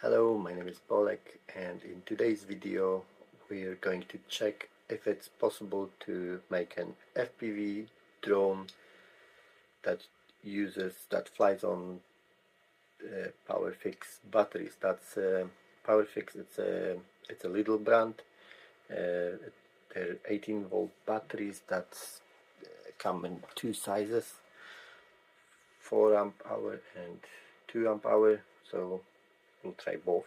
Hello, my name is Bolek, and in today's video we're going to check if it's possible to make an FPV drone that flies on powerfix batteries. That's powerfix. It's a Lidl brand. They're 18-volt batteries that come in two sizes, 4 amp hour and 2 amp hour. So we'll try both.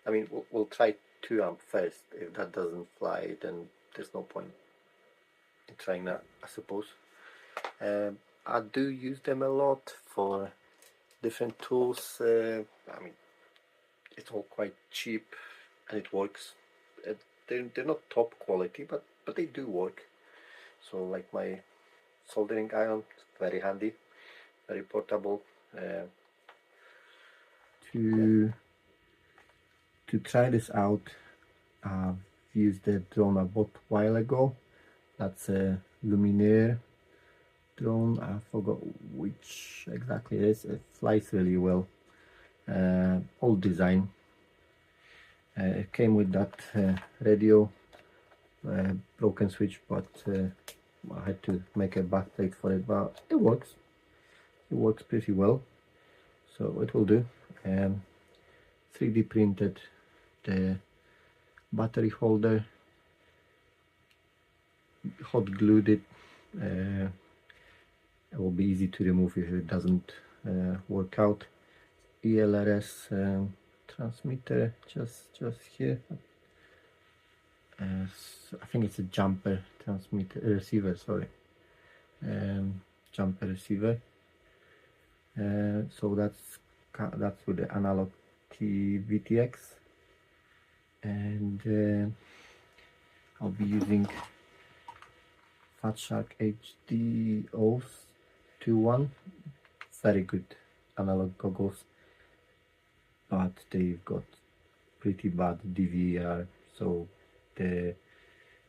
I mean, we'll try 2 amp first. If that doesn't fly, then there's no point in trying that, I suppose. I do use them a lot for different tools. I mean, it's all quite cheap and it works. They're not top quality, but they do work. So like my soldering iron, very handy, very portable. To try this out, I've used the drone I bought a while ago. That's a Luminaire drone. I forgot which exactly it is. It flies really well. Old design. It came with that radio, broken switch, but I had to make a backplate for it. But it works. It works pretty well, so it will do. 3D printed the battery holder, hot glued it. It will be easy to remove if it doesn't work out. ELRS transmitter just here. I think it's a jumper transmitter receiver. Sorry, jumper receiver. So that's with the analog VTX, and I'll be using Fat Shark HD OS 2.1. Very good analog goggles, but they've got pretty bad DVR, so the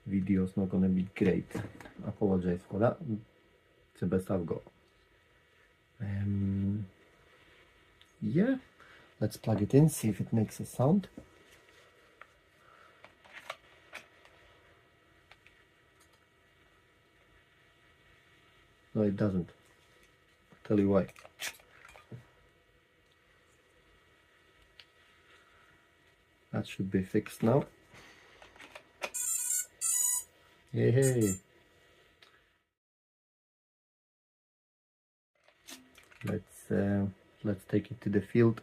video's not gonna be great. I apologize for that. It's the best I've got. Yeah, let's plug it in, see if it makes a sound. No, it doesn't. I'll tell you why. That should be fixed now. Hey. Let's take it to the field.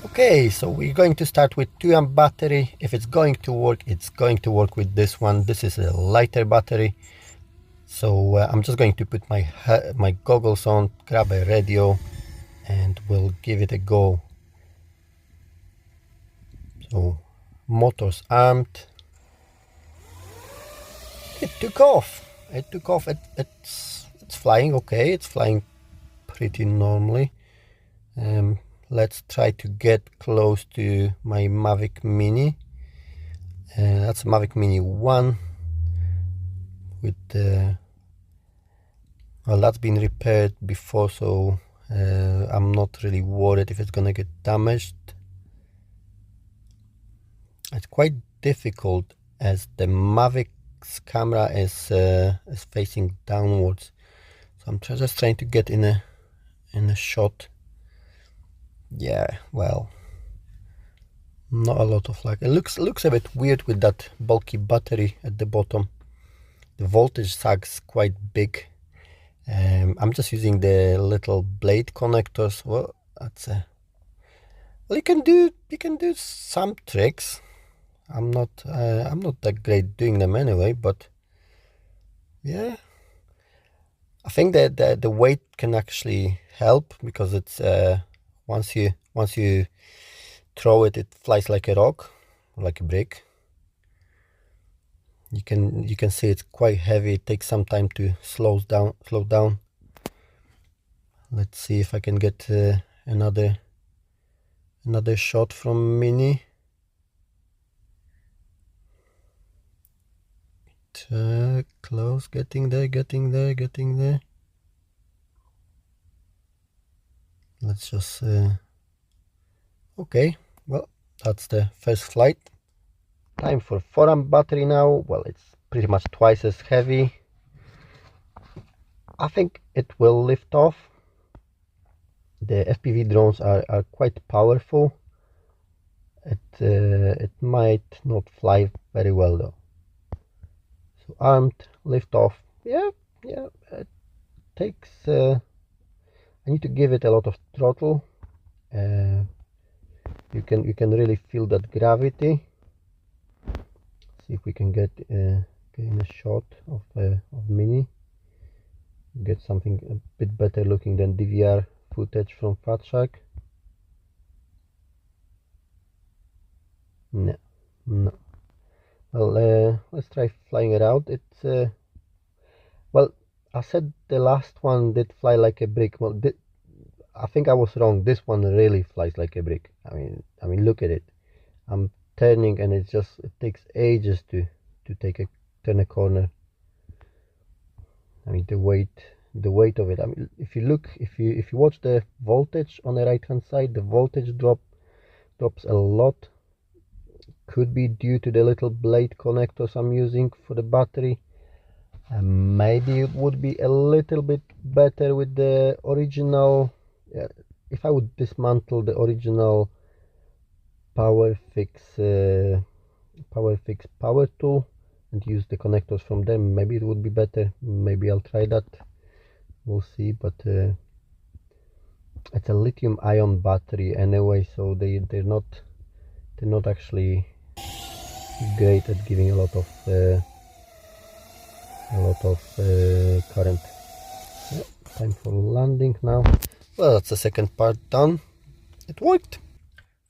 Okay, so we're going to start with 2 amp battery. If it's going to work, it's going to work with this one. This is a lighter battery. So I'm just going to put my goggles on, grab a radio, and we'll give it a go. So motor's armed. It took off. It's flying okay. It's flying pretty normally. Let's try to get close to my Mavic Mini. That's a Mavic Mini 1 with well, that's been repaired before, so I'm not really worried if it's gonna get damaged. It's quite difficult as the Mavic's camera is facing downwards, so I'm just trying to get in a shot. Yeah, well, not a lot of luck. It looks a bit weird with that bulky battery at the bottom. The voltage sag's quite big. I'm just using the little blade connectors. Well, that's well, you can do some tricks. I'm not that great doing them anyway, but yeah, I think that the weight can actually help, because it's once you throw it, it flies like a rock, like a brick. You can see it's quite heavy. It takes some time to slow down. Let's see if I can get another shot from Mini. Close, getting there. let's just okay, well, that's the first flight. Time for 4-amp battery now. Well, it's pretty much twice as heavy. I think it will lift off. The FPV drones are quite powerful. It might not fly very well though. So armed, lift off. Yeah, it takes I need to give it a lot of throttle. You can really feel that gravity. See if we can get in a shot of Mini. Get something a bit better looking than DVR footage from Fat Shack. No. Well, let's try flying it out. It's well, I said the last one did fly like a brick. Well, I think I was wrong. This one really flies like a brick. I mean, look at it. I'm turning and it takes ages to turn a corner. I mean, the weight of it. I mean, if you watch the voltage on the right hand side, the voltage drops a lot. Could be due to the little blade connectors I'm using for the battery. And maybe it would be a little bit better with the original. If I would dismantle the original powerfix power tool and use the connectors from them, maybe it would be better. Maybe I'll try that, we'll see. But it's a lithium ion battery anyway, so they're not actually great at giving a lot of current. Yep, time for landing now. Well, that's the second part done. It worked.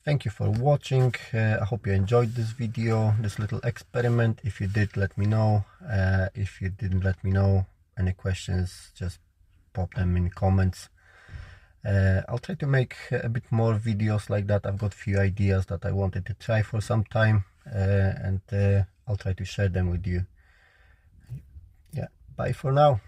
Thank you for watching. I hope you enjoyed this video, this little experiment. If you did, let me know. If you didn't, let me know. Any questions, just pop them in comments. I'll try to make a bit more videos like that. I've got a few ideas that I wanted to try for some time, and I'll try to share them with you. Yeah, bye for now.